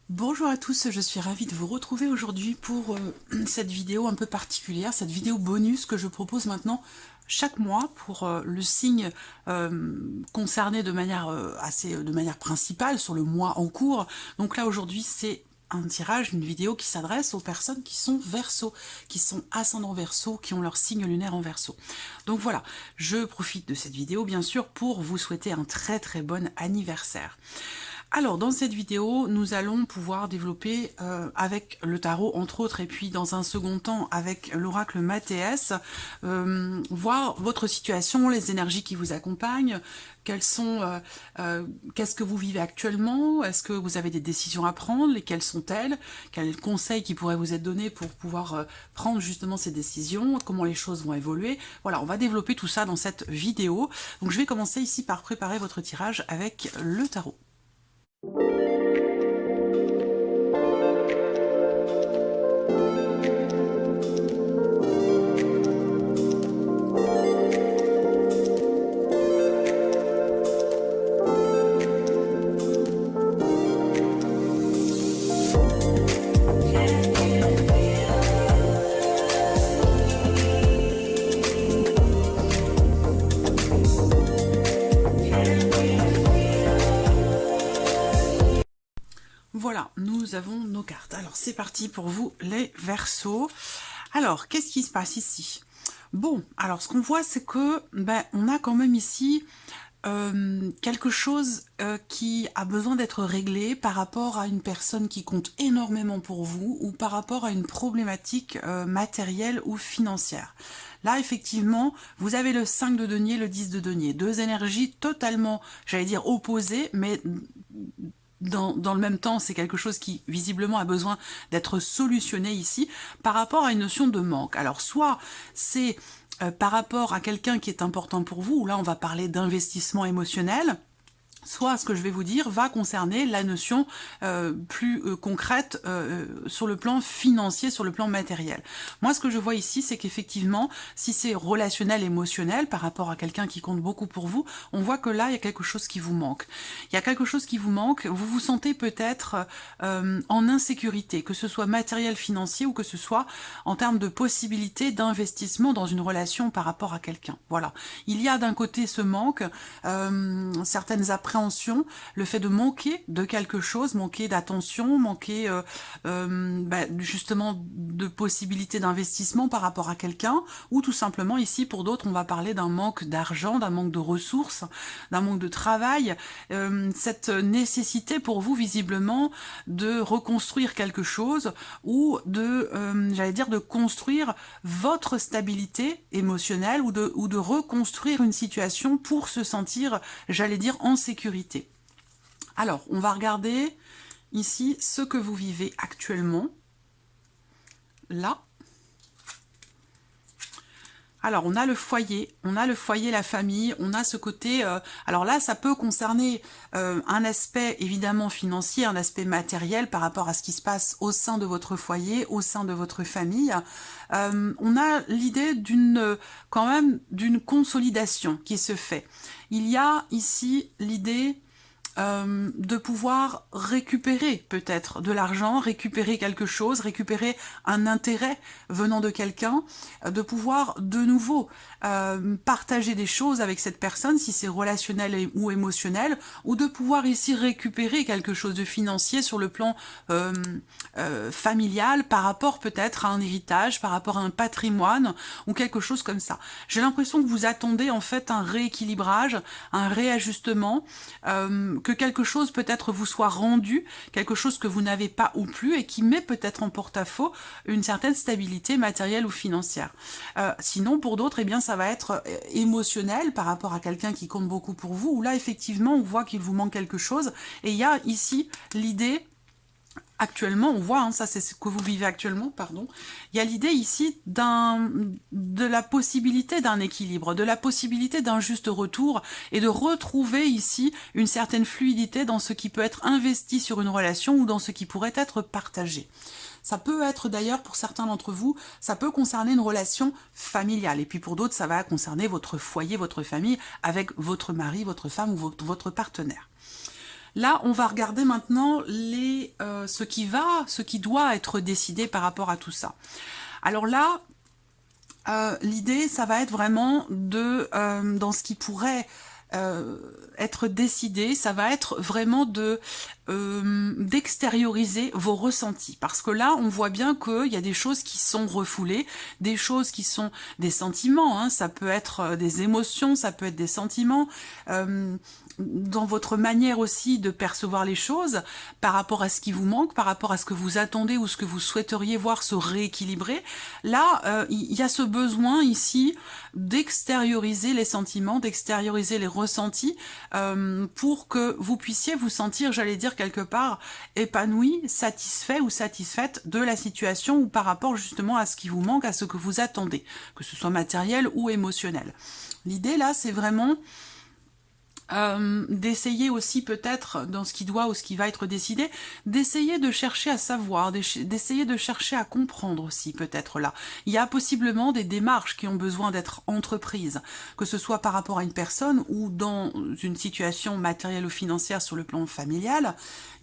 Bonjour à tous, je suis ravie de vous retrouver aujourd'hui pour cette vidéo un peu particulière, cette vidéo bonus que je propose maintenant chaque mois pour le signe concerné de manière de manière principale sur le mois en cours. Donc là aujourd'hui c'est un tirage, une vidéo qui s'adresse aux personnes qui sont Verseau, qui sont ascendants Verseau, qui ont leur signe lunaire en Verseau. Donc voilà, je profite de cette vidéo bien sûr pour vous souhaiter un très bon anniversaire. Alors, dans cette vidéo, nous allons pouvoir développer avec le tarot, entre autres, et puis dans un second temps avec l'oracle Mathéès, voir votre situation, les énergies qui vous accompagnent, qu'est-ce que vous vivez actuellement, est-ce que vous avez des décisions à prendre, lesquelles sont-elles, quels conseils qui pourraient vous être donnés pour pouvoir prendre justement ces décisions, comment les choses vont évoluer. Voilà, on va développer tout ça dans cette vidéo. Donc je vais commencer ici par préparer votre tirage avec le tarot. Voilà, nous avons nos cartes. Alors, c'est parti pour vous, les Verseaux. Alors, qu'est-ce qui se passe ici? Bon, alors, ce qu'on voit, c'est que on a quand même ici quelque chose qui a besoin d'être réglé par rapport à une personne qui compte énormément pour vous ou par rapport à une problématique matérielle ou financière. Là, effectivement, vous avez le 5 de denier, le 10 de denier. Deux énergies totalement, j'allais dire, opposées, mais dans le même temps, c'est quelque chose qui, visiblement, a besoin d'être solutionné ici par rapport à une notion de manque. Alors, soit c'est par rapport à quelqu'un qui est important pour vous, où là, on va parler d'investissement émotionnel, soit ce que je vais vous dire va concerner la notion plus concrète sur le plan financier, sur le plan matériel. Moi, ce que je vois ici, c'est qu'effectivement, si c'est relationnel, émotionnel, par rapport à quelqu'un qui compte beaucoup pour vous, on voit que là, il y a quelque chose qui vous manque. Il y a quelque chose qui vous manque, vous vous sentez peut-être en insécurité, que ce soit matériel, financier, ou que ce soit en termes de possibilité d'investissement dans une relation par rapport à quelqu'un. Voilà. Il y a d'un côté ce manque, certaines appréhensions, le fait de manquer de quelque chose, manquer d'attention, manquer justement de possibilités d'investissement par rapport à quelqu'un, ou tout simplement ici pour d'autres on va parler d'un manque d'argent, d'un manque de ressources, d'un manque de travail, cette nécessité pour vous visiblement de reconstruire quelque chose ou de, j'allais dire, de construire votre stabilité émotionnelle ou de reconstruire une situation pour se sentir, j'allais dire, en sécurité. Alors, on va regarder ici ce que vous vivez actuellement. Là. Alors, on a le foyer, la famille, on a ce côté... alors là, ça peut concerner un aspect évidemment financier, un aspect matériel par rapport à ce qui se passe au sein de votre foyer, au sein de votre famille. On a l'idée quand même d'une consolidation qui se fait. Il y a ici l'idée de pouvoir récupérer peut-être de l'argent, récupérer quelque chose, récupérer un intérêt venant de quelqu'un, de pouvoir de nouveau partager des choses avec cette personne, si c'est relationnel ou émotionnel, ou de pouvoir ici récupérer quelque chose de financier sur le plan familial, par rapport peut-être à un héritage, par rapport à un patrimoine, ou quelque chose comme ça. J'ai l'impression que vous attendez en fait un rééquilibrage, un réajustement, que quelque chose peut-être vous soit rendu, quelque chose que vous n'avez pas ou plus et qui met peut-être en porte-à-faux une certaine stabilité matérielle ou financière. Sinon, pour d'autres, eh bien, ça va être émotionnel par rapport à quelqu'un qui compte beaucoup pour vous, où là, effectivement, on voit qu'il vous manque quelque chose. Et il y a ici l'idée... Actuellement, on voit, ça c'est ce que vous vivez actuellement, pardon, il y a l'idée ici de la possibilité d'un équilibre, de la possibilité d'un juste retour et de retrouver ici une certaine fluidité dans ce qui peut être investi sur une relation ou dans ce qui pourrait être partagé. Ça peut être d'ailleurs, pour certains d'entre vous, ça peut concerner une relation familiale. Et puis pour d'autres, ça va concerner votre foyer, votre famille, avec votre mari, votre femme ou votre partenaire. Là, on va regarder maintenant ce qui doit être décidé par rapport à tout ça. Alors là, l'idée, ça va être vraiment dans ce qui pourrait être décidé, ça va être vraiment d'extérioriser vos ressentis. Parce que là, on voit bien qu'il y a des choses qui sont refoulées, des choses qui sont des sentiments, hein, ça peut être des émotions, ça peut être des sentiments, dans votre manière aussi de percevoir les choses, par rapport à ce qui vous manque, par rapport à ce que vous attendez ou ce que vous souhaiteriez voir se rééquilibrer. Là, il y a ce besoin ici d'extérioriser les sentiments, d'extérioriser les ressentis, pour que vous puissiez vous sentir, j'allais dire quelque part, épanoui, satisfait ou satisfaite de la situation ou par rapport justement à ce qui vous manque, à ce que vous attendez, que ce soit matériel ou émotionnel. L'idée là, c'est vraiment d'essayer aussi peut-être dans ce qui doit ou ce qui va être décidé, d'essayer de chercher à savoir, d'essayer de chercher à comprendre aussi peut-être là. Il y a possiblement des démarches qui ont besoin d'être entreprises, que ce soit par rapport à une personne ou dans une situation matérielle ou financière sur le plan familial.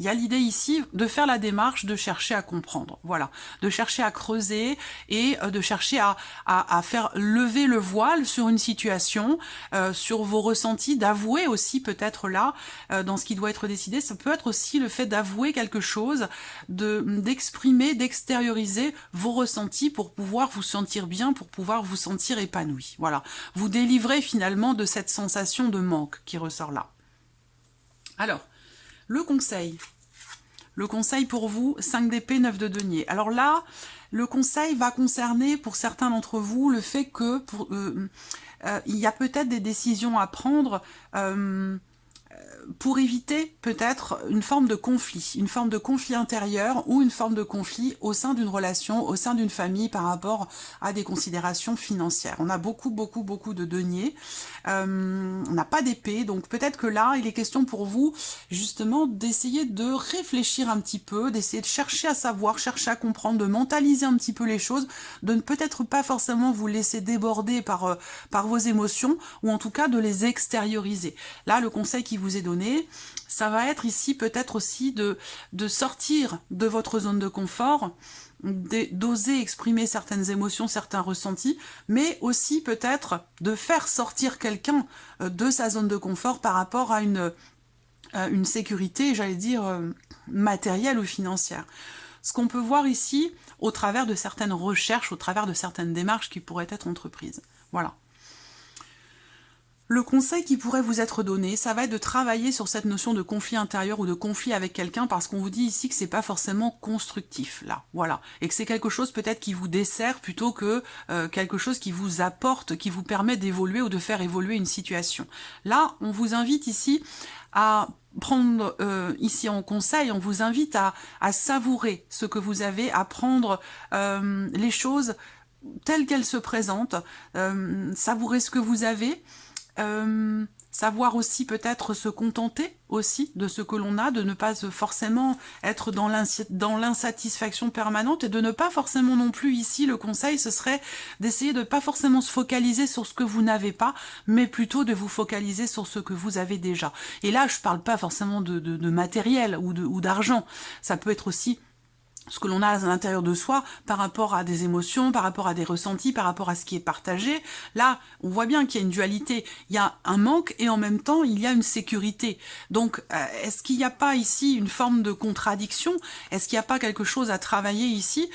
Il y a l'idée ici de faire la démarche de chercher à comprendre, voilà, de chercher à creuser et de chercher à faire lever le voile sur une situation, sur vos ressentis, d'avouer aussi peut-être là, dans ce qui doit être décidé, ça peut être aussi le fait d'avouer quelque chose, d'exprimer, d'extérioriser vos ressentis pour pouvoir vous sentir bien, pour pouvoir vous sentir épanoui. Voilà, vous délivrer finalement de cette sensation de manque qui ressort là. Alors, le conseil pour vous, 5 d'épée, 9 de denier. Alors là, le conseil va concerner pour certains d'entre vous le fait que il y a peut-être des décisions à prendre pour éviter peut-être une forme de conflit intérieur ou une forme de conflit au sein d'une relation, au sein d'une famille par rapport à des considérations financières. On a beaucoup de deniers, on n'a pas d'épée, donc peut-être que là, il est question pour vous justement d'essayer de réfléchir un petit peu, d'essayer de chercher à savoir, chercher à comprendre, de mentaliser un petit peu les choses, de ne peut-être pas forcément vous laisser déborder par vos émotions, ou en tout cas de les extérioriser. Là, le conseil qui vous est donné, ça va être ici peut-être aussi de sortir de votre zone de confort, d'oser exprimer certaines émotions, certains ressentis, mais aussi peut-être de faire sortir quelqu'un de sa zone de confort par rapport à une sécurité, j'allais dire, matérielle ou financière. Ce qu'on peut voir ici, au travers de certaines recherches, au travers de certaines démarches qui pourraient être entreprises. Voilà. Le conseil qui pourrait vous être donné, ça va être de travailler sur cette notion de conflit intérieur ou de conflit avec quelqu'un, parce qu'on vous dit ici que c'est pas forcément constructif, là, voilà, et que c'est quelque chose peut-être qui vous dessert plutôt que quelque chose qui vous apporte, qui vous permet d'évoluer ou de faire évoluer une situation. Là, on vous invite ici à prendre ici en conseil, on vous invite à savourer ce que vous avez, à prendre les choses telles qu'elles se présentent, savourer ce que vous avez, savoir aussi peut-être se contenter aussi de ce que l'on a, de ne pas forcément être dans l'insatisfaction permanente et de ne pas forcément non plus ici, le conseil ce serait d'essayer de ne pas forcément se focaliser sur ce que vous n'avez pas, mais plutôt de vous focaliser sur ce que vous avez déjà. Et là je parle pas forcément de matériel ou d'argent, ça peut être aussi ce que l'on a à l'intérieur de soi par rapport à des émotions, par rapport à des ressentis, par rapport à ce qui est partagé. Là, on voit bien qu'il y a une dualité. Il y a un manque et en même temps, il y a une sécurité. Donc, est-ce qu'il n'y a pas ici une forme de contradiction? Est-ce qu'il n'y a pas quelque chose à travailler ici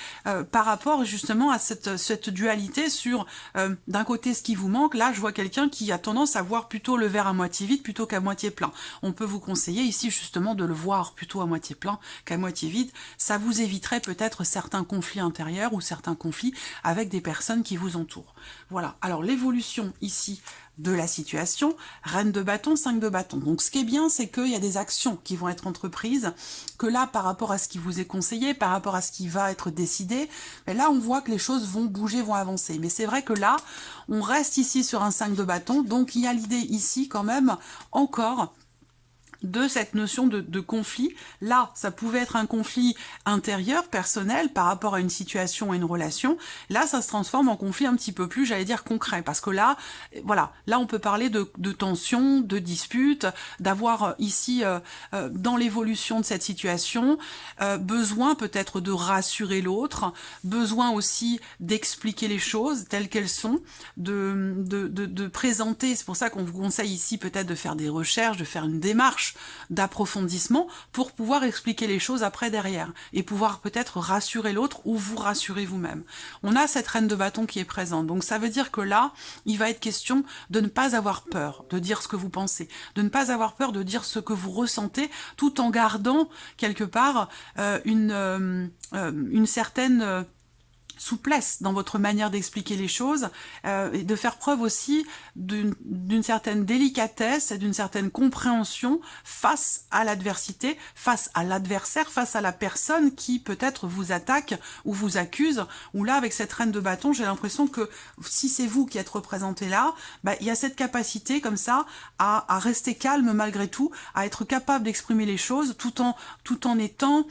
par rapport justement à cette dualité sur, d'un côté, ce qui vous manque? Là, je vois quelqu'un qui a tendance à voir plutôt le verre à moitié vide plutôt qu'à moitié plein. On peut vous conseiller ici justement de le voir plutôt à moitié plein qu'à moitié vide. Ça vous évite peut-être certains conflits intérieurs ou certains conflits avec des personnes qui vous entourent. Voilà, alors l'évolution ici de la situation, reine de bâton, 5 de bâton. Donc ce qui est bien, c'est qu'il y a des actions qui vont être entreprises, que là, par rapport à ce qui vous est conseillé, par rapport à ce qui va être décidé, mais là, on voit que les choses vont bouger, vont avancer. Mais c'est vrai que là, on reste ici sur un 5 de bâton, donc il y a l'idée ici quand même, encore, de cette notion de conflit. Là, ça pouvait être un conflit intérieur, personnel, par rapport à une situation et une relation. Là, ça se transforme en conflit un petit peu plus, j'allais dire, concret. Parce que là, voilà, là, on peut parler de tension, de dispute, d'avoir ici, dans l'évolution de cette situation, besoin peut-être de rassurer l'autre, besoin aussi d'expliquer les choses telles qu'elles sont, de présenter. C'est pour ça qu'on vous conseille ici peut-être de faire des recherches, de faire une démarche d'approfondissement pour pouvoir expliquer les choses après derrière et pouvoir peut-être rassurer l'autre ou vous rassurer vous-même. On a cette reine de bâton qui est présente, donc ça veut dire que là, il va être question de ne pas avoir peur de dire ce que vous pensez, de ne pas avoir peur de dire ce que vous ressentez, tout en gardant quelque part une certaine souplesse dans votre manière d'expliquer les choses, et de faire preuve aussi d'une certaine délicatesse et d'une certaine compréhension face à l'adversité, face à l'adversaire, face à la personne qui peut-être vous attaque ou vous accuse, ou là avec cette reine de bâton, j'ai l'impression que si c'est vous qui êtes représenté là, bah, il y a cette capacité comme ça à rester calme malgré tout, à être capable d'exprimer les choses tout en étant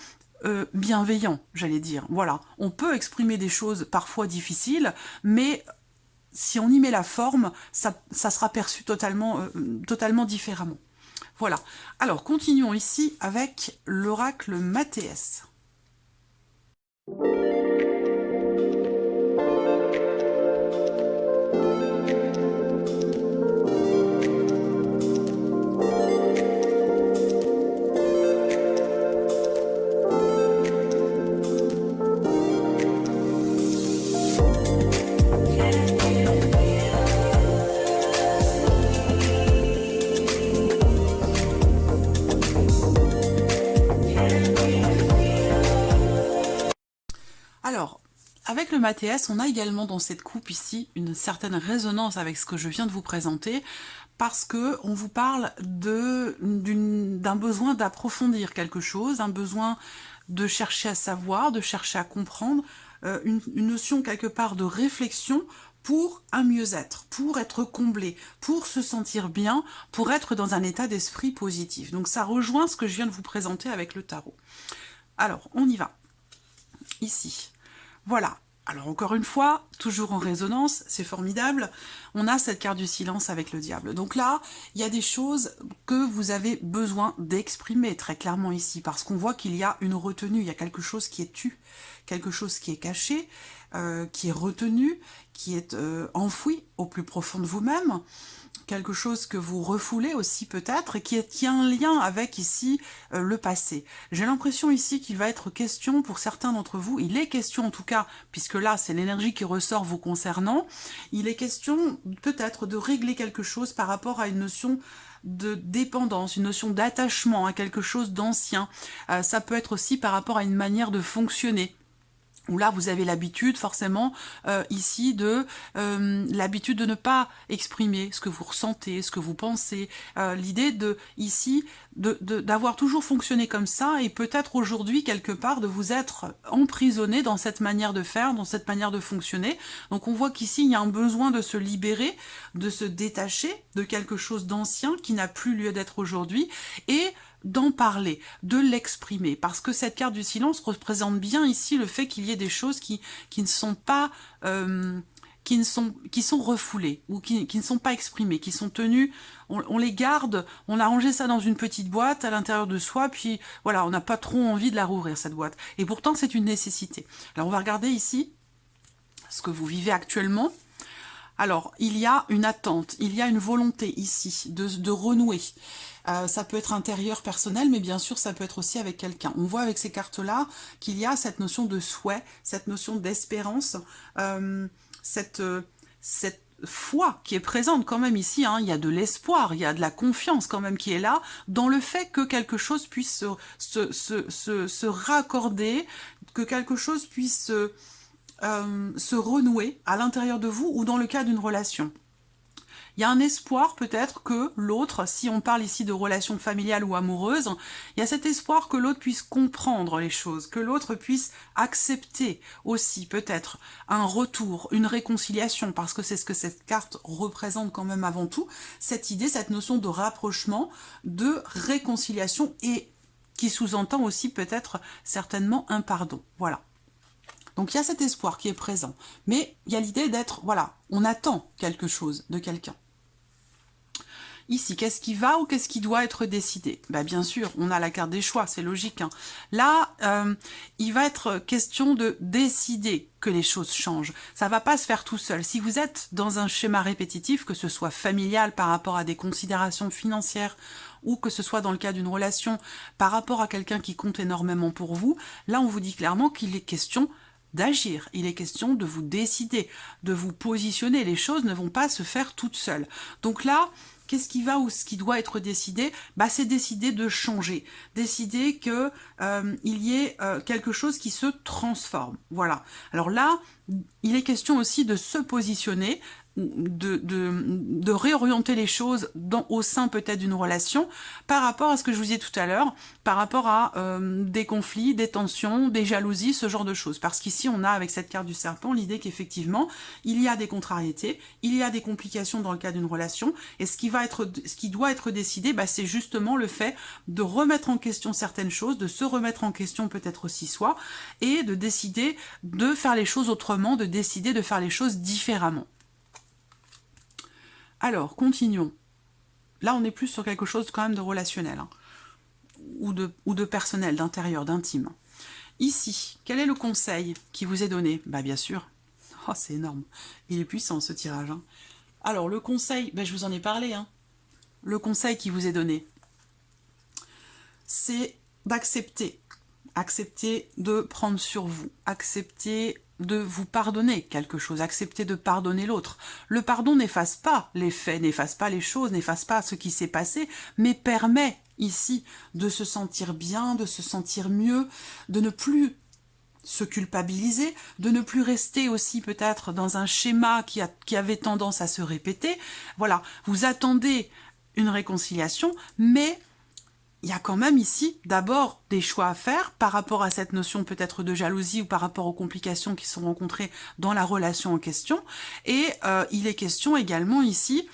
bienveillant, j'allais dire. Voilà, on peut exprimer des choses parfois difficiles, mais si on y met la forme, ça sera perçu totalement différemment. Voilà. Alors, continuons ici avec l'oracle Mathéès. Alors, avec le Mathéès, on a également dans cette coupe ici une certaine résonance avec ce que je viens de vous présenter, parce que on vous parle d'un besoin d'approfondir quelque chose, un besoin de chercher à savoir, de chercher à comprendre, une notion quelque part de réflexion pour un mieux-être, pour être comblé, pour se sentir bien, pour être dans un état d'esprit positif. Donc ça rejoint ce que je viens de vous présenter avec le tarot. Alors, on y va. Ici. Voilà. Alors encore une fois, toujours en résonance, c'est formidable. On a cette carte du silence avec le diable. Donc là, il y a des choses que vous avez besoin d'exprimer très clairement ici, parce qu'on voit qu'il y a une retenue, il y a quelque chose qui est tu, quelque chose qui est caché, qui est retenu, qui est enfoui au plus profond de vous-même, quelque chose que vous refoulez aussi peut-être, et qui a un lien avec ici le passé. J'ai l'impression ici qu'il va être question pour certains d'entre vous, il est question en tout cas, puisque là c'est l'énergie qui ressort vous concernant, il est question peut-être de régler quelque chose par rapport à une notion de dépendance, une notion d'attachement à quelque chose d'ancien. Ça peut être aussi par rapport à une manière de fonctionner, où là vous avez l'habitude forcément ici de l'habitude de ne pas exprimer ce que vous ressentez, ce que vous pensez, l'idée ici d'avoir toujours fonctionné comme ça, et peut-être aujourd'hui quelque part de vous être emprisonné dans cette manière de faire, dans cette manière de fonctionner. Donc on voit qu'ici il y a un besoin de se libérer, de se détacher de quelque chose d'ancien qui n'a plus lieu d'être aujourd'hui, et d'en parler, de l'exprimer, parce que cette carte du silence représente bien ici le fait qu'il y ait des choses qui ne sont pas qui sont refoulées ou qui ne sont pas exprimées, qui sont tenues, on les garde, on a rangé ça dans une petite boîte à l'intérieur de soi, puis voilà, on n'a pas trop envie de la rouvrir cette boîte, et pourtant c'est une nécessité. Alors on va regarder ici ce que vous vivez actuellement. Alors, il y a une attente, il y a une volonté ici de renouer. Ça peut être intérieur, personnel, mais bien sûr, ça peut être aussi avec quelqu'un. On voit avec ces cartes-là qu'il y a cette notion de souhait, cette notion d'espérance, cette foi qui est présente quand même ici. Hein. Il y a de l'espoir, il y a de la confiance quand même qui est là, dans le fait que quelque chose puisse se raccorder, que quelque chose puisse se renouer à l'intérieur de vous ou dans le cas d'une relation. Il y a un espoir peut-être que l'autre, si on parle ici de relations familiales ou amoureuses, il y a cet espoir que l'autre puisse comprendre les choses, que l'autre puisse accepter aussi peut-être un retour, une réconciliation, parce que c'est ce que cette carte représente quand même avant tout, cette idée, cette notion de rapprochement, de réconciliation et qui sous-entend aussi peut-être certainement un pardon. Voilà. Donc il y a cet espoir qui est présent. Mais il y a l'idée d'être, voilà, on attend quelque chose de quelqu'un. Ici, qu'est-ce qui va ou qu'est-ce qui doit être décidé? Ben, bien sûr, on a la carte des choix, c'est logique. Hein. Là, il va être question de décider que les choses changent. Ça ne va pas se faire tout seul. Si vous êtes dans un schéma répétitif, que ce soit familial par rapport à des considérations financières, ou que ce soit dans le cas d'une relation par rapport à quelqu'un qui compte énormément pour vous, là, on vous dit clairement qu'il est question d'agir. Il est question de vous décider, de vous positionner. Les choses ne vont pas se faire toutes seules. Donc là, qu'est-ce qui va ou ce qui doit être décidé? Bah, c'est décider de changer, décider que il y ait quelque chose qui se transforme. Voilà. Alors là, il est question aussi de se positionner, de réorienter les choses au sein peut-être d'une relation par rapport à ce que je vous disais tout à l'heure, par rapport à des conflits, des tensions, des jalousies, ce genre de choses. Parce qu'ici, on a avec cette carte du serpent l'idée qu'effectivement, il y a des contrariétés, il y a des complications dans le cas d'une relation, et ce qui doit être décidé, bah, c'est justement le fait de remettre en question certaines choses, de se remettre en question peut-être aussi soi, et de décider de faire les choses autrement, de décider de faire les choses différemment. Alors, continuons. Là, on est plus sur quelque chose quand même de relationnel, hein, ou de personnel, d'intérieur, d'intime. Ici, quel est le conseil qui vous est donné? Bah bien sûr. Oh, c'est énorme. Il est puissant ce tirage. Hein. Alors, le conseil, bah, je vous en ai parlé. Hein. Le conseil qui vous est donné, c'est d'accepter. Accepter de prendre sur vous. Accepter de vous pardonner quelque chose, accepter de pardonner l'autre. Le pardon n'efface pas les faits, n'efface pas les choses, n'efface pas ce qui s'est passé, mais permet ici de se sentir bien, de se sentir mieux, de ne plus se culpabiliser, de ne plus rester aussi peut-être dans un schéma qui avait tendance à se répéter. Voilà, vous attendez une réconciliation, mais il y a quand même ici, d'abord, des choix à faire par rapport à cette notion peut-être de jalousie ou par rapport aux complications qui sont rencontrées dans la relation en question. Et il est question également ici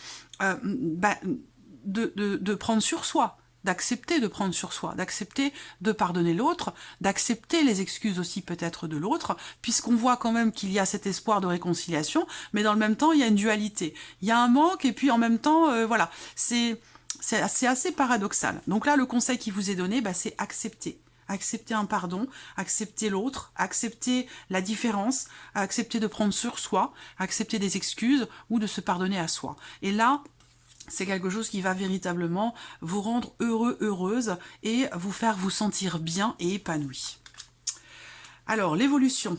de prendre sur soi, d'accepter de prendre sur soi, d'accepter de pardonner l'autre, d'accepter les excuses aussi peut-être de l'autre, puisqu'on voit quand même qu'il y a cet espoir de réconciliation, mais dans le même temps, il y a une dualité. Il y a un manque et puis en même temps, voilà, c'est assez paradoxal. Donc là, le conseil qui vous est donné, bah, c'est accepter. Accepter un pardon, accepter l'autre, accepter la différence, accepter de prendre sur soi, accepter des excuses ou de se pardonner à soi. Et là, c'est quelque chose qui va véritablement vous rendre heureux, heureuse et vous faire vous sentir bien et épanoui. Alors, l'évolution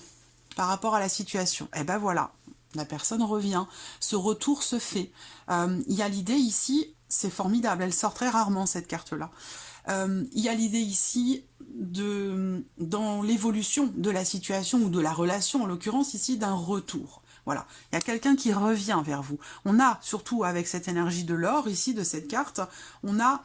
par rapport à la situation, eh ben voilà, la personne revient, ce retour se fait. Il y a l'idée ici, c'est formidable, elle sort très rarement cette carte-là. Il y a l'idée ici, dans l'évolution de la situation ou de la relation, en l'occurrence ici, d'un retour. Voilà, il y a quelqu'un qui revient vers vous. On a, surtout avec cette énergie de l'or ici, de cette carte, on a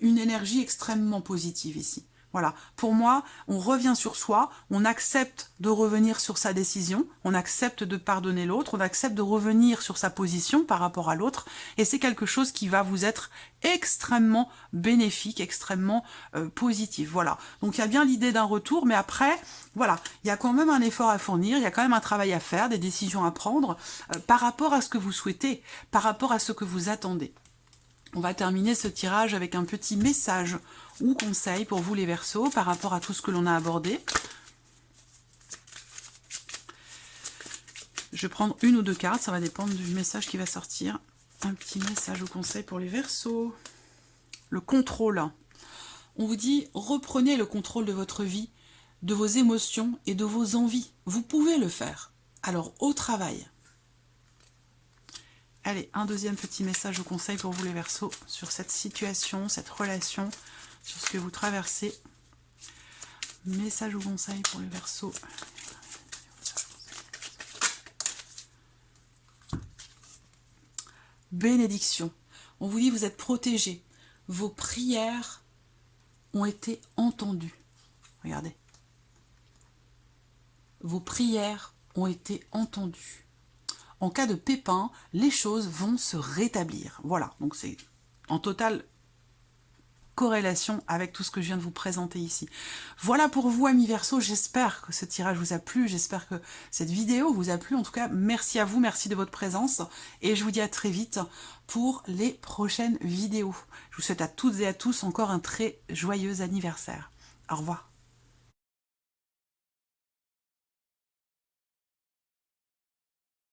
une énergie extrêmement positive ici. Voilà, pour moi, on revient sur soi, on accepte de revenir sur sa décision, on accepte de pardonner l'autre, on accepte de revenir sur sa position par rapport à l'autre, et c'est quelque chose qui va vous être extrêmement bénéfique, extrêmement positif. Voilà, donc il y a bien l'idée d'un retour, mais après, voilà, il y a quand même un effort à fournir, il y a quand même un travail à faire, des décisions à prendre par rapport à ce que vous souhaitez, par rapport à ce que vous attendez. On va terminer ce tirage avec un petit message ou conseil pour vous les Verseaux par rapport à tout ce que l'on a abordé. Je vais prendre une ou deux cartes, ça va dépendre du message qui va sortir. Un petit message ou conseil pour les Verseaux. Le contrôle. On vous dit, reprenez le contrôle de votre vie, de vos émotions et de vos envies. Vous pouvez le faire. Alors, au travail. Allez, un deuxième petit message ou conseil pour vous les Verseaux sur cette situation, cette relation, sur ce que vous traversez. Message ou conseil pour les Verseaux. bénédiction. On vous dit, vous êtes protégés. Vos prières ont été entendues. Regardez. Vos prières ont été entendues. En cas de pépin, les choses vont se rétablir. Voilà, donc c'est en totale corrélation avec tout ce que je viens de vous présenter ici. Voilà pour vous, amis Verseau, j'espère que ce tirage vous a plu, j'espère que cette vidéo vous a plu. En tout cas, merci à vous, merci de votre présence, et je vous dis à très vite pour les prochaines vidéos. Je vous souhaite à toutes et à tous encore un très joyeux anniversaire. Au revoir.